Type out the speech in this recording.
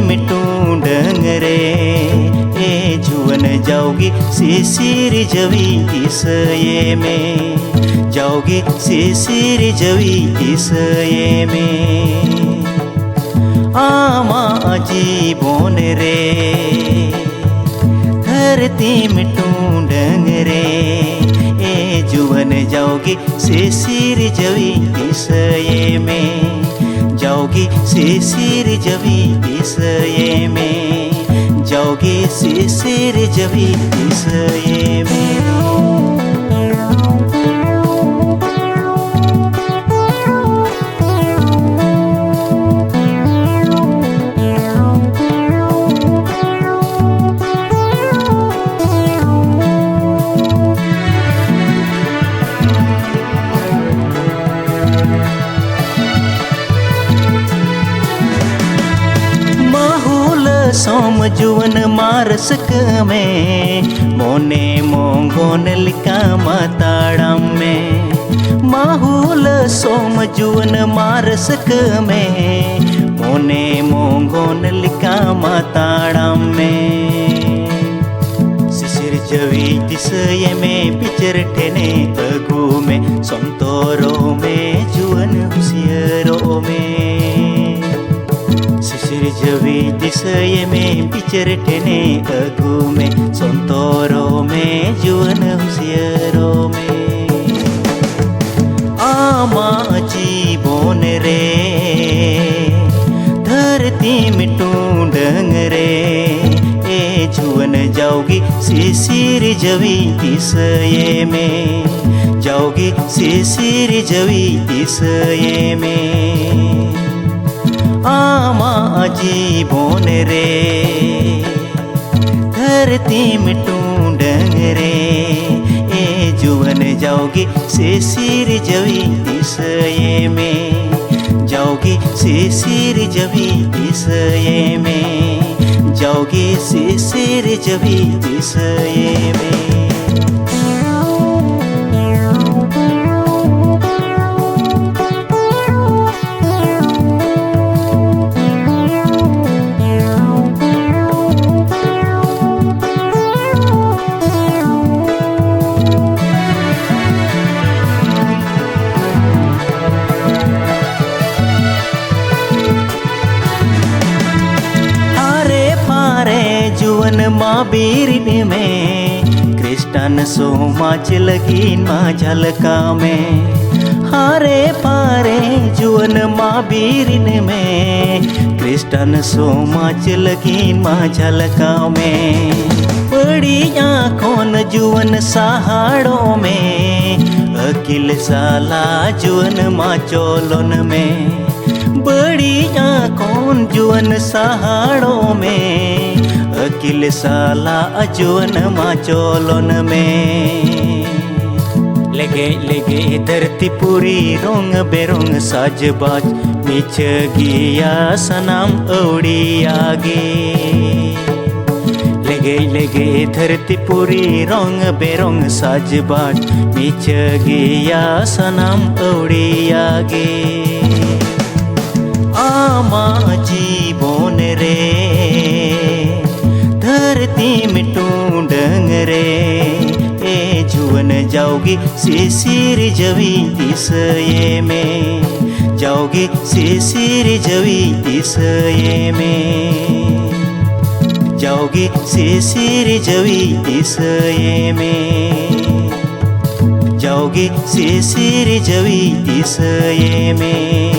मिटूं डंगरे ए जुवन जाओगी सिसिर जवी इसये में जाओगी सिसिर जवी इसये में आमा जीवन रे धरती मिटूं डंगरे ए जुवन जाओगी सिसिर जवी इसये में जाओगी सिसिर जवी इसये में जाओगी सिसिर जवी इसये में। सोम जुवन मारस में मोने मोंगोन लिका माताड़म में माहूल सोम जुवन मारस में मोने मोंगोन लिका माताड़म में सिसिर जवी तिसये में पिचर ठेने अगू में संतोरो में जुवन हुसियरो में सिसिर जवी तिसये में पिचर ठेने अगू में संतोरो में जुवन हुसियरो में आमा जीवन रे धरती मिटूं डंगरे ए जुवन जाओगी सिसिर जवी इसये में जाओगी सिसिर जवी इसये में आमा जीवन रे धरती मिटूं डंगरे ए जुवन जाओगी सिसिर जवी इसये में जाओगी सिसिर जवी इसये में जाओगी सिसिर जवी इसये में। जुवन माँ बीरिन में क्रिस्टन सोमाच लगी माँ झलका में हारे पारे जुवन माँ बीरिन में क्रिस्टन सोमाच लगी माँ झलका में बड़ी आँखों जुवन सहाड़ों में अकिल साला जुवन माँ चोलन में बड़ी आँखों जुवन सहाड़ों में अकिल साला जुवन माँ चोलन में लगे लगे धरती पूरी रोंग बेरोंग साजबाज मिच गिया सनाम औड़ी आगे लगे लगे धरती पूरी रोंग बेरोंग साजबाज मिच गिया सनाम औड़ी आगे आमा जीवन रे धरती मिटूं डंगरे ए जुवन जाओगी सिसिर जवी इसये में जाओगी सिसिर जवी इसये में जाओगी सिसिर जवी इसये में जाओगी सिसिर जवी इसये में